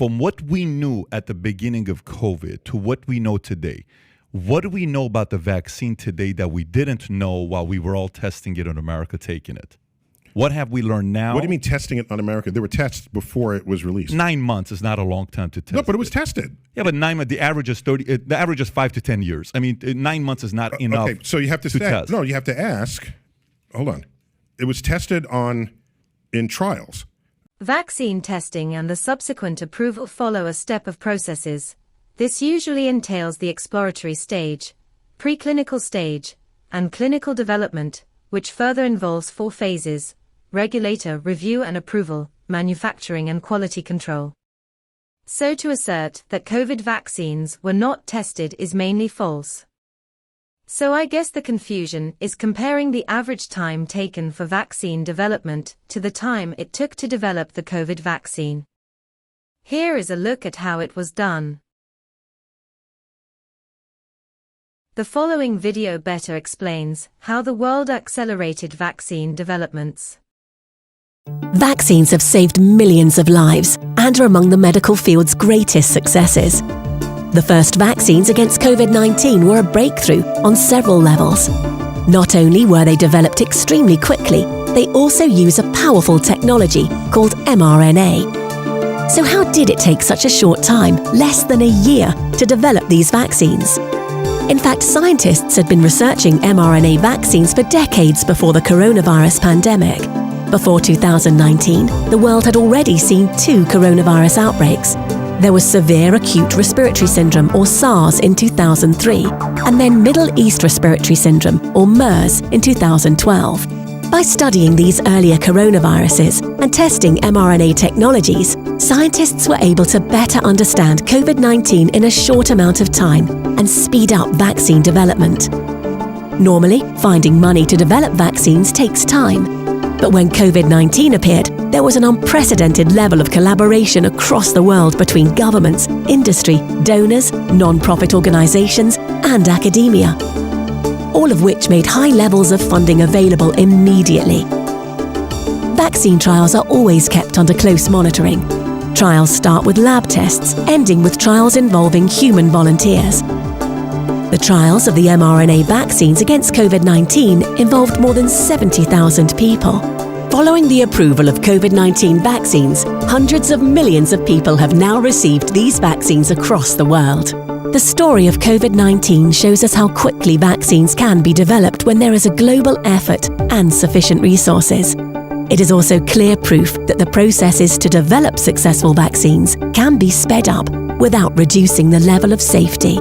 from what we knew at the beginning of COVID to what we know today, what do we know about the vaccine today that we didn't know while we were all testing it in America, taking it? What have we learned now? What do you mean testing it on America? There were tests before it was released. 9 months is not a long time to test. No, but it was tested. Yeah, but 9 months. The average is 30. The average is 5 to 10 years. I mean, 9 months is not enough. Okay, so you have to say, test. No, you have to ask. Hold on. It was tested in trials. Vaccine testing and the subsequent approval follow a step of processes. This usually entails the exploratory stage, preclinical stage, and clinical development, which further involves 4 phases: regulator review and approval, manufacturing and quality control. So to assert that COVID vaccines were not tested is mainly false. So I guess the confusion is comparing the average time taken for vaccine development to the time it took to develop the COVID vaccine. Here is a look at how it was done. The following video better explains how the world accelerated vaccine developments. Vaccines have saved millions of lives and are among the medical field's greatest successes. The first vaccines against COVID-19 were a breakthrough on several levels. Not only were they developed extremely quickly, they also use a powerful technology called mRNA. So how did it take such a short time, less than a year, to develop these vaccines? In fact, scientists had been researching mRNA vaccines for decades before the coronavirus pandemic. Before 2019, the world had already seen 2 coronavirus outbreaks. There was severe acute respiratory syndrome, or SARS, in 2003, and then Middle East Respiratory Syndrome, or MERS, in 2012. By studying these earlier coronaviruses and testing mRNA technologies, scientists were able to better understand COVID-19 in a short amount of time and speed up vaccine development. Normally, finding money to develop vaccines takes time. But when COVID-19 appeared, there was an unprecedented level of collaboration across the world between governments, industry, donors, non-profit organizations, and academia, all of which made high levels of funding available immediately. Vaccine trials are always kept under close monitoring. Trials start with lab tests, ending with trials involving human volunteers. The trials of the mRNA vaccines against COVID-19 involved more than 70,000 people. Following the approval of COVID-19 vaccines, hundreds of millions of people have now received these vaccines across the world. The story of COVID-19 shows us how quickly vaccines can be developed when there is a global effort and sufficient resources. It is also clear proof that the processes to develop successful vaccines can be sped up without reducing the level of safety.